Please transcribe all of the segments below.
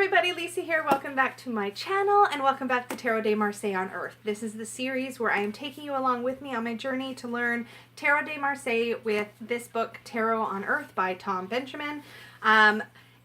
everybody, Lisa here. Welcome back to my channel and welcome back to Tarot de Marseille on Earth. This is the series where I am taking you along with me on my journey to learn Tarot de Marseille with this book, Tarot on Earth by Tom Benjamin.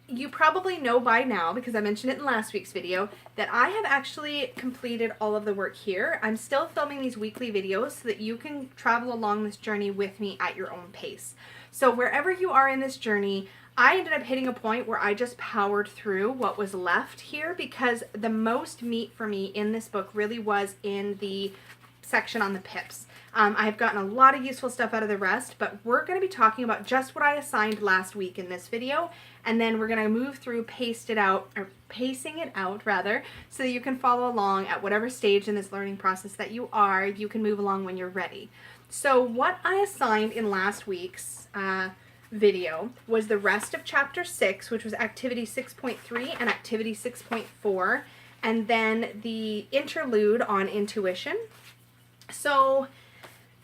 You probably know by now, because I mentioned it in last week's video, that I have actually completed all of the work here. I'm still filming these weekly videos so that you can travel along this journey with me at your own pace. So wherever you are in this journey, I ended up hitting a point where I just powered through what was left here because the most meat for me in this book really was in the section on the pips. I've gotten a lot of useful stuff out of the rest, but we're going to be talking about just what I assigned last week in this video, and then we're going to move through, pacing it out rather, so that you can follow along at whatever stage in this learning process that you are. You can move along when you're ready. So what I assigned in last week's video was the rest of chapter 6, which was activity 6.3 and activity 6.4, and then the interlude on intuition. So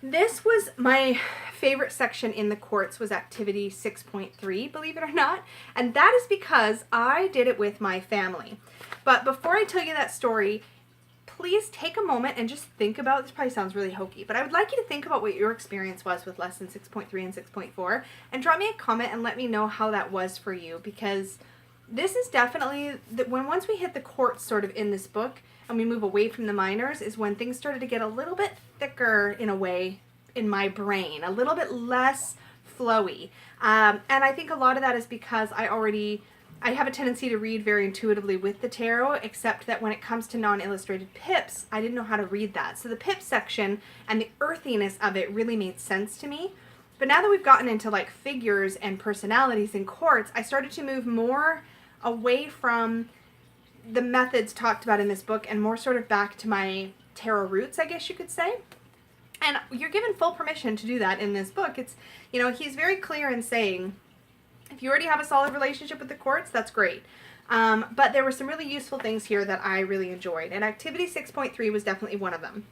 this was my favorite section in the courts, was activity 6.3, believe it or not, and that is because I did it with my family. But before I tell you that story, please take a moment and just think about, this probably sounds really hokey, but I would like you to think about what your experience was with lesson 6.3 and 6.4 and drop me a comment and let me know how that was for you, because this is definitely, once we hit the courts sort of in this book and we move away from the minors is when things started to get a little bit thicker in a way in my brain, a little bit less flowy. And I think a lot of that is because I have a tendency to read very intuitively with the tarot, except that when it comes to non-illustrated pips, I didn't know how to read that. So the pip section and the earthiness of it really made sense to me. But now that we've gotten into like figures and personalities in courts, I started to move more away from the methods talked about in this book and more sort of back to my tarot roots, I guess you could say. And you're given full permission to do that in this book. It's, you know, he's very clear in saying, if you already have a solid relationship with the courts, that's great. But there were some really useful things here that I really enjoyed, and activity 6.3 was definitely one of them.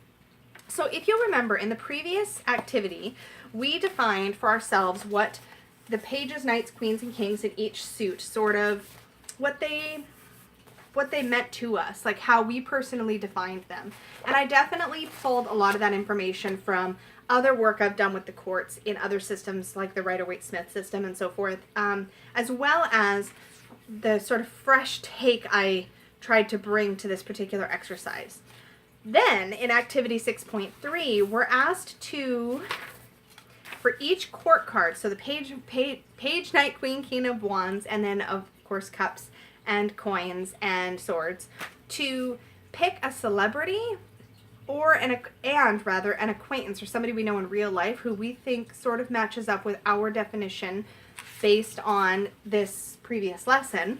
So if you'll remember, in the previous activity, we defined for ourselves what the pages, knights, queens, and kings in each suit, sort of what they meant to us, like how we personally defined them. And I definitely pulled a lot of that information from other work I've done with the courts in other systems like the Rider-Waite-Smith system and so forth, as well as the sort of fresh take I tried to bring to this particular exercise. Then in activity 6.3, we're asked to, for each court card, so the page, knight, queen, king of wands, and then of course cups and coins and swords, to pick a celebrity or an acquaintance or somebody we know in real life who we think sort of matches up with our definition based on this previous lesson.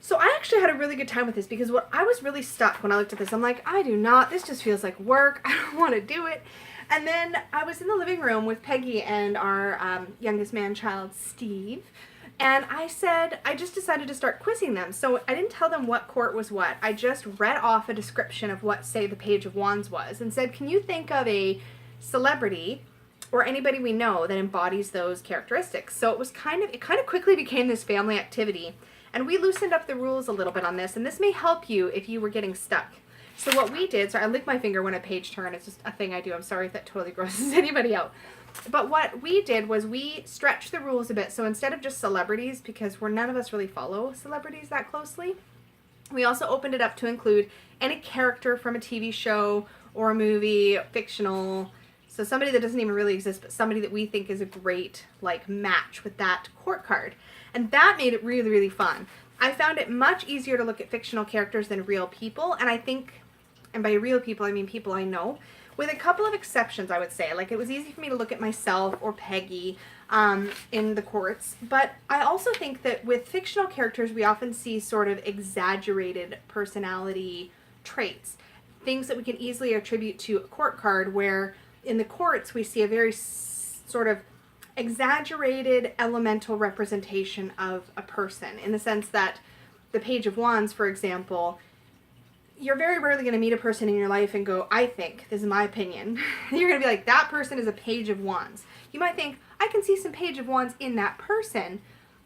So I actually had a really good time with this because I was really stuck when I looked at this. I'm like, this just feels like work. I don't want to do it. And then I was in the living room with Peggy and our youngest man-child, Steve. And I just decided to start quizzing them. So I didn't tell them what court was what. I just read off a description of what, say, the Page of Wands was and said, can you think of a celebrity or anybody we know that embodies those characteristics? So it kind of quickly became this family activity. And we loosened up the rules a little bit on this. And this may help you if you were getting stuck. So what we did, I lick my finger when a page turn. It's just a thing I do. I'm sorry if that totally grosses anybody out. But what we did was we stretched the rules a bit. So instead of just celebrities, because none of us really follow celebrities that closely, we also opened it up to include any character from a TV show or a movie, fictional. So somebody that doesn't even really exist, but somebody that we think is a great match with that court card. And that made it really, really fun. I found it much easier to look at fictional characters than real people. And I think, and by real people, I mean people I know, with a couple of exceptions, I would say. Like, it was easy for me to look at myself or Peggy in the courts. But I also think that with fictional characters, we often see sort of exaggerated personality traits. Things that we can easily attribute to a court card, where in the courts, we see a very sort of exaggerated elemental representation of a person. In the sense that the Page of Wands, for example, you're very rarely going to meet a person in your life and go, I think, this is my opinion. You're going to be like, that person is a Page of Wands. You might think, I can see some Page of Wands in that person,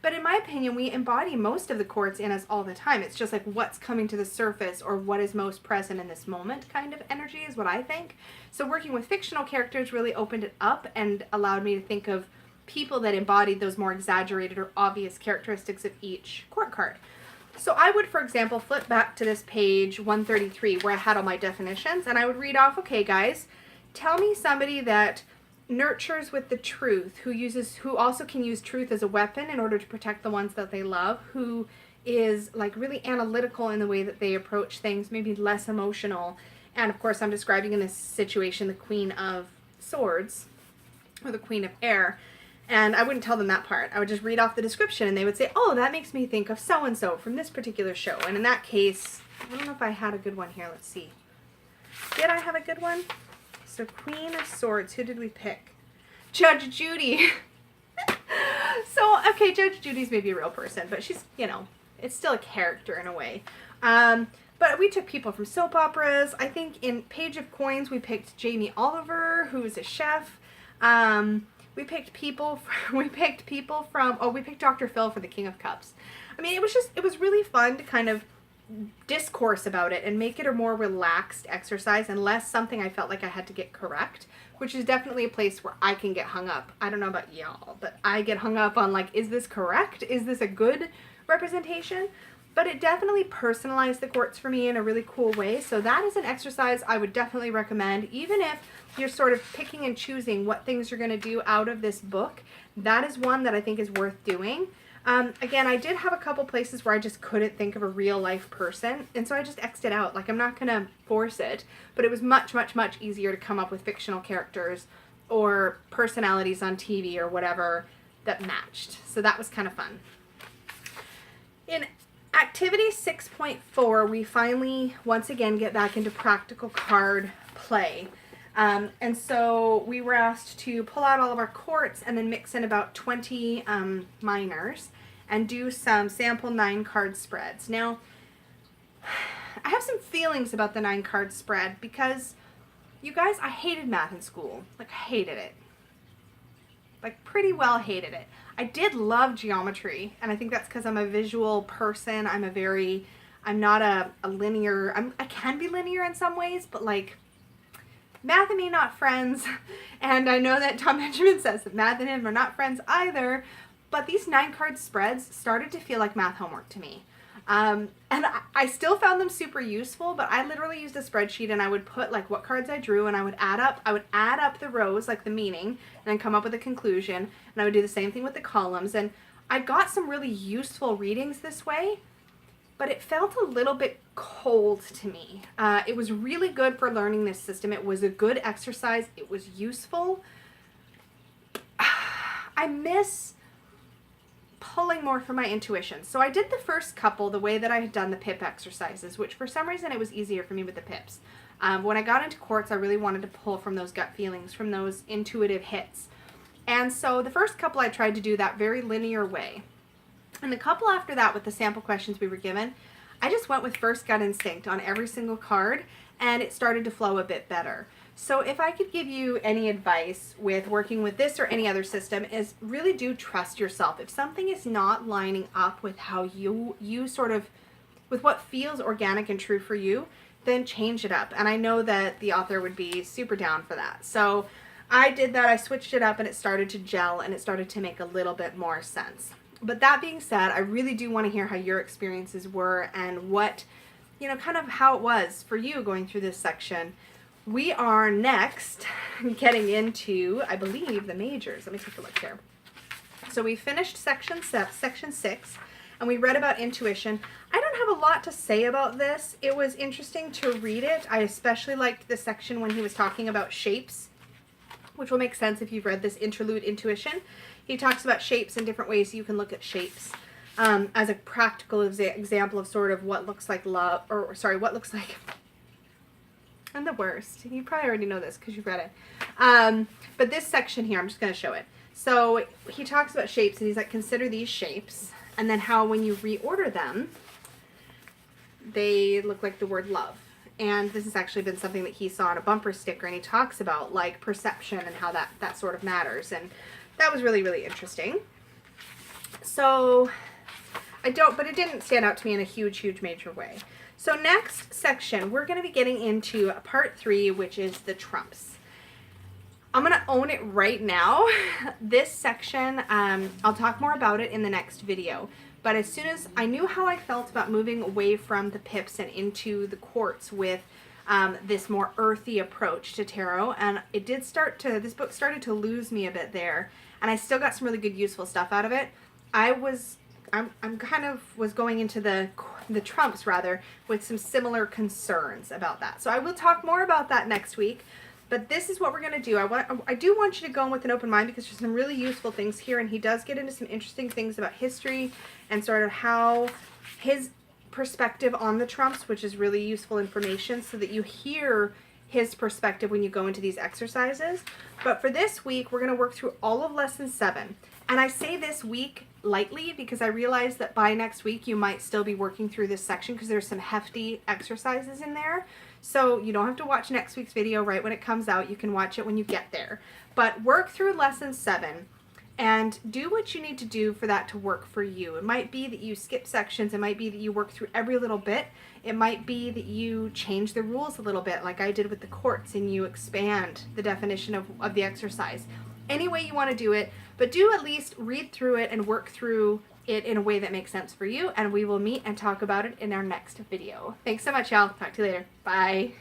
But in my opinion, we embody most of the quartz in us all the time. It's just like what's coming to the surface or what is most present in this moment kind of energy is what I think. So working with fictional characters really opened it up and allowed me to think of people that embodied those more exaggerated or obvious characteristics of each court card. So I would, for example, flip back to this page 133 where I had all my definitions, and I would read off, okay guys, tell me somebody that nurtures with the truth, who also can use truth as a weapon in order to protect the ones that they love, who is like really analytical in the way that they approach things, maybe less emotional. And of course I'm describing in this situation the Queen of Swords or the Queen of Air. And I wouldn't tell them that part. I would just read off the description and they would say, oh, that makes me think of so-and-so from this particular show. And in that case, I don't know if I had a good one here. Let's see. Did I have a good one? So Queen of Swords, who did we pick? Judge Judy. So, okay, Judge Judy's maybe a real person, but she's, you know, it's still a character in a way. But we took people from soap operas. I think in Page of Coins, we picked Jamie Oliver, who's a chef. We picked people from, we picked Dr. Phil for the King of Cups. I mean, it was really fun to kind of discourse about it and make it a more relaxed exercise and less something I felt like I had to get correct, which is definitely a place where I can get hung up. I don't know about y'all, but I get hung up on like, is this correct? Is this a good representation? But it definitely personalized the quartz for me in a really cool way. So that is an exercise I would definitely recommend, even if you're sort of picking and choosing what things you're going to do out of this book. That is one that I think is worth doing. Again, I did have a couple places where I just couldn't think of a real life person, and so I just X'd it out. Like, I'm not going to force it, but it was much, much, much easier to come up with fictional characters or personalities on TV or whatever that matched. So that was kind of fun. In Activity 6.4, we finally, once again, get back into practical card play. And so we were asked to pull out all of our quartz and then mix in about 20 minors and do some sample 9-card spreads. Now, I have some feelings about the 9-card spread because, you guys, I hated math in school. Like, I hated it. Like, pretty well hated it. I did love geometry, and I think that's because I'm a visual person. I'm not a linear, I can be linear in some ways, but like, math and me not friends. And I know that Tom Benjamin says that math and him are not friends either, but these 9-card spreads started to feel like math homework to me. And I still found them super useful, but I literally used a spreadsheet and I would put like what cards I drew and I would add up the rows, like the meaning, and then come up with a conclusion. And I would do the same thing with the columns. And I got some really useful readings this way, but it felt a little bit cold to me. It was really good for learning this system. It was a good exercise. It was useful. I miss pulling more from my intuition. So I did the first couple the way that I had done the pip exercises, which for some reason it was easier for me with the pips. When I got into quartz, I really wanted to pull from those gut feelings, from those intuitive hits. And so the first couple I tried to do that very linear way. And the couple after that, with the sample questions we were given, I just went with first gut instinct on every single card, and it started to flow a bit better. So if I could give you any advice with working with this or any other system, is really do trust yourself. If something is not lining up with how you sort of, with what feels organic and true for you, then change it up. And I know that the author would be super down for that. So I did that. I switched it up and it started to gel and it started to make a little bit more sense. But that being said, I really do want to hear how your experiences were and what, you know, kind of how it was for you going through this section. We are next getting into, I believe, the majors. Let me take a look here. So we finished section 6, and we read about intuition. I don't have a lot to say about this. It was interesting to read it. I especially liked the section when he was talking about shapes, which will make sense if you've read this interlude, Intuition. He talks about shapes and different ways you can look at shapes as a practical example of sort of what looks like love, or sorry, what looks like... I'm the worst. You probably already know this because you've read it. But this section here, I'm just going to show it. So he talks about shapes, and he's like, consider these shapes, and then how when you reorder them, they look like the word love. And this has actually been something that he saw on a bumper sticker, and he talks about like perception and how that sort of matters. And that was really, really interesting. So but it didn't stand out to me in a huge, huge major way. So next section, we're going to be getting into part 3, which is the trumps. I'm going to own it right now. This section, I'll talk more about it in the next video. But as soon as I knew how I felt about moving away from the pips and into the quartz with this more earthy approach to tarot, and it did this book started to lose me a bit there, and I still got some really good useful stuff out of it. I'm kind of was going into the trumps rather with some similar concerns about that. So I will talk more about that next week. But this is what we're going to do. I do want you to go in with an open mind because there's some really useful things here, and he does get into some interesting things about history and sort of how his perspective on the trumps, which is really useful information so that you hear his perspective when you go into these exercises. But for this week, we're going to work through all of lesson 7. And I say this week lightly because I realize that by next week you might still be working through this section because there's some hefty exercises in there. So you don't have to watch next week's video right when it comes out. You can watch it when you get there. But work through lesson 7 and do what you need to do for that to work for you. It might be that you skip sections. It might be that you work through every little bit. It might be that you change the rules a little bit like I did with the quartz and you expand the definition of the exercise. Any way you want to do it, but do at least read through it and work through it in a way that makes sense for you, and we will meet and talk about it in our next video. Thanks so much, y'all. Talk to you later. Bye.